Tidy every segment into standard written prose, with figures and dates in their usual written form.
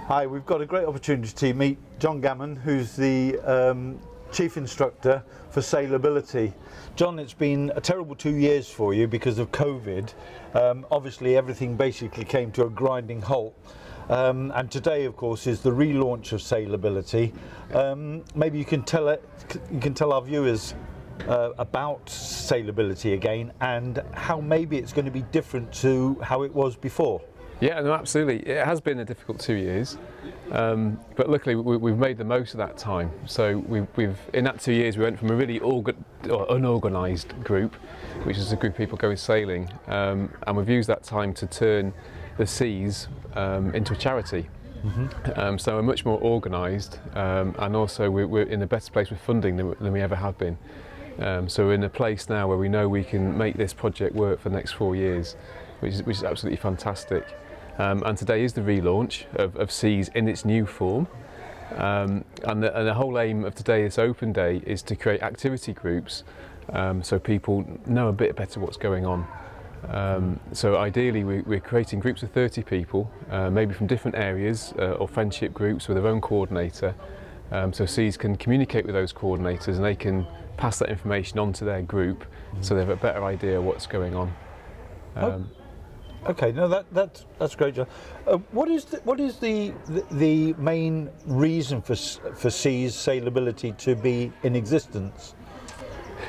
Hi, we've got a great opportunity to meet John Gammon, who's the Chief Instructor for Sailability. John, it's been a terrible 2 years for you because of COVID. Obviously everything basically came to a grinding halt. And today, of course, is the relaunch of Sailability. Maybe you can tell our viewers about Sailability again and how maybe it's going to be different to how it was before. Yeah, no, absolutely. It has been a difficult 2 years, but luckily we've made the most of that time. So we've in that 2 years we went from a really unorganised group, which is a group of people going sailing, and we've used that time to turn the SEAS into a charity. Mm-hmm. So we're much more organised, and also we're in a better place with funding than we ever have been. So we're in a place now where we know we can make this project work for the next 4 years, which is absolutely fantastic. And today is the relaunch of SEAS in its new form. And the whole aim of today, this open day, is to create activity groups so people know a bit better what's going on. So ideally we're creating groups of 30 people, maybe from different areas or friendship groups with their own coordinator. So SEAS can communicate with those coordinators and they can pass that information on to their group so they have a better idea what's going on. Okay, no, that's great, John. What is the main reason for SEAS Sailability to be in existence?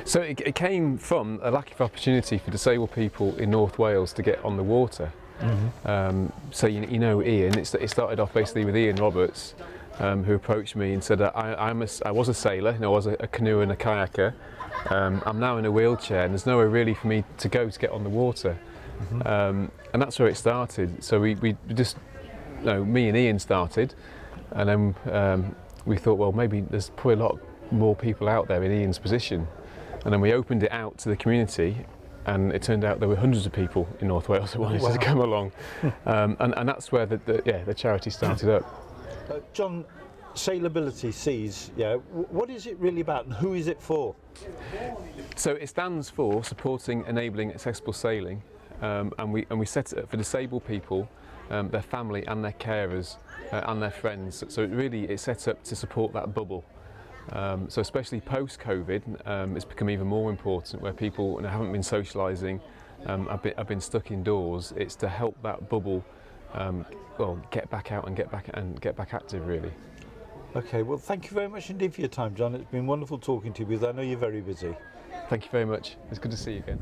So it came from a lack of opportunity for disabled people in North Wales to get on the water. Mm-hmm. So you know Ian, it started off basically with Ian Roberts, who approached me and said I was a sailor, I was a canoe and a kayaker. I'm now in a wheelchair and there's nowhere really for me to go to get on the water. Mm-hmm. And that's where it started. So we just, me and Ian started, and then we thought, well, maybe there's probably a lot more people out there in Ian's position. And then we opened it out to the community, and it turned out there were hundreds of people in North Wales who wanted to come along. And that's where the charity started up. John, Sailability SEAS, what is it really about and who is it for? So it stands for Supporting Enabling Accessible Sailing. And we set it up for disabled people, their family and their carers and their friends. So it's set up to support that bubble. So especially post-COVID, it's become even more important where people haven't been socialising, have been stuck indoors. It's to help that bubble get back out and get back active, really. Okay, well, thank you very much indeed for your time, John. It's been wonderful talking to you because I know you're very busy. Thank you very much. It's good to see you again.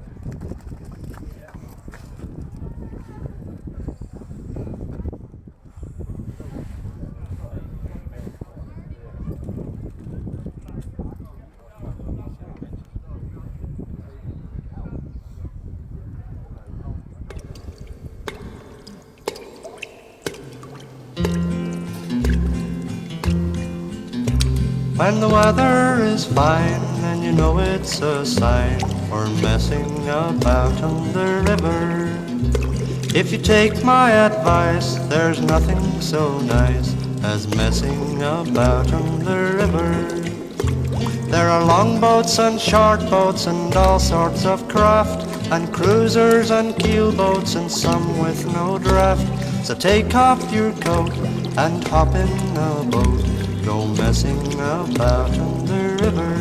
When the weather is fine and you know it's a sign for messing about on the river. If you take my advice, there's nothing so nice as messing about on the river. There are long boats and short boats and all sorts of craft, and cruisers and keel boats and some with no draft. So take off your coat and hop in a boat, go messing about on the river.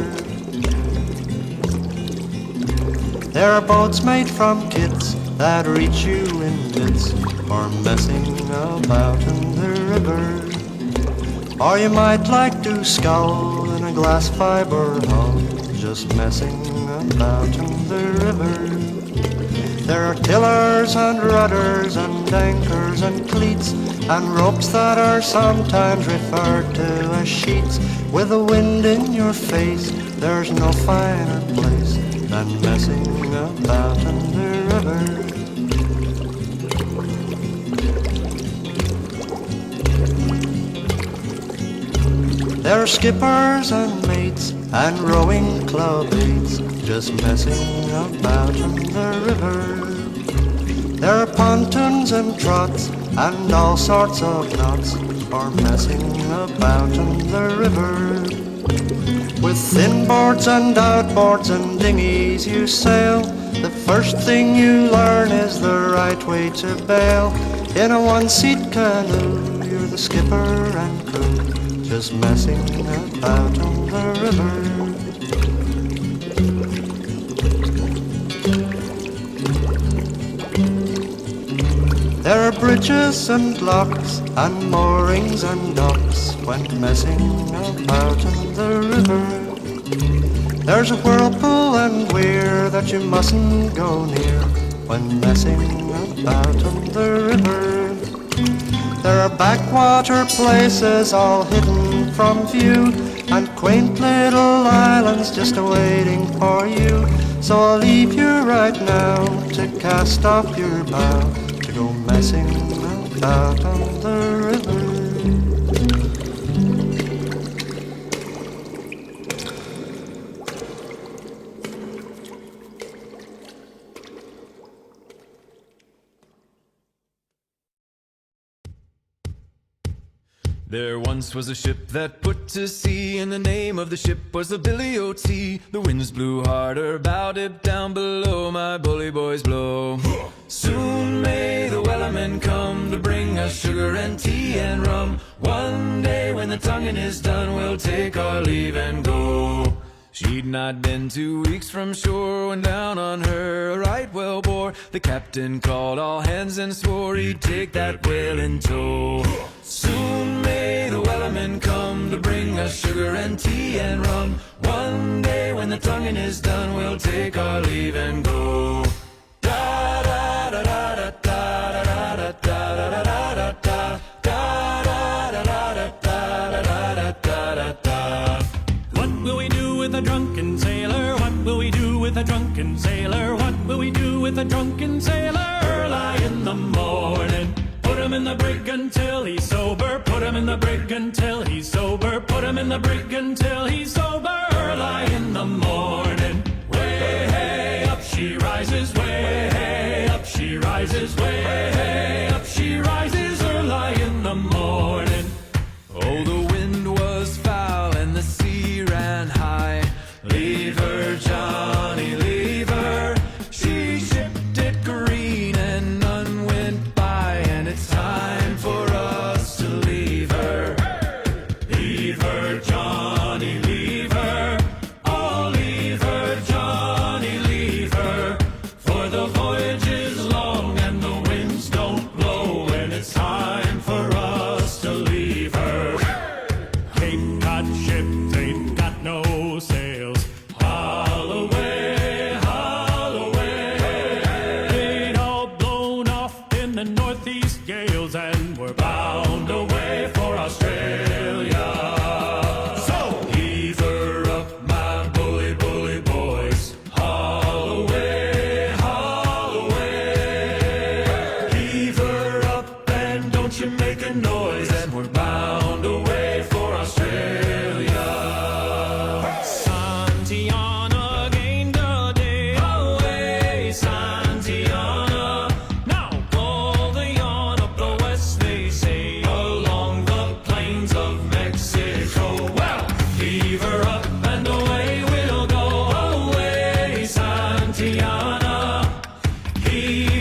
There are boats made from kits that reach you in bits for messing about on the river. Or you might like to scull in a glass fibre hull, just messing about on the river. There are tillers and rudders and anchors and cleats, and ropes that are sometimes referred to as sheets. With the wind in your face, there's no finer place than messing about on the river. There are skippers and mates and rowing club mates, just messing about on the river. There are pontoons and trots and all sorts of knots for messing about on the river. With thin boards and outboards and dinghies you sail, the first thing you learn is the right way to bail. In a one-seat canoe you're the skipper and crew just messing about on the river. There are bridges and locks and moorings and docks when messing about on the river. There's a whirlpool and weir that you mustn't go near when messing about on the river. There are backwater places all hidden from view and quaint little islands just awaiting for you. So I'll leave you right now to cast off your bow to go messing about on the river. There once was a ship that put to sea, and the name of the ship was the Billy O.T. The winds blew harder, bowed it down below, my bully boys blow. Soon may the wellerman come to bring us sugar and tea and rum. One day when the tonguing is done, we'll take our leave and go. She'd not been 2 weeks from shore when down on her a right whale bore. The captain called all hands and swore he'd take that whale in tow. Soon may the wellerman come to bring us sugar and tea and rum. One day when the tonguing is done, we'll take our leave and go. Da da da da da da da da da da da da da. What will we do with a drunken sailor? What will we do with a drunken sailor? What will we do with a drunken sailor? Early in the morning, put him in the brig until he's sober. Put him in the brig until he's sober. Put him in the brig until he's sober. Early in the morning, way hey up she rises. Way hey up she rises. Way hey up she rises. Early in the morning. Oh, the wind was foul and the sea ran high. Leave her, Johnny, leave her. She shipped it green and none went by, and it's time for us to leave her. Leave her, Johnny, leave her. Oh, leave her, Johnny, leave her. For the voyage is long and the winds don't blow, and it's time for us to leave her. Cape Cod ships ain't got no sails. Haul away, haul away. They'd all blown off in the northeast gales, and we're bound away for Australia. So Heave her up, my bully, bully boys. Haul away, haul away. Heave her up and don't you make a noise, and we're bound away for Australia. Santiana gained a day away, Santiana. Now pull the yarn up the west, they say, along the plains of Mexico. Well, heave her up and away we'll go, away, Santiana. Heave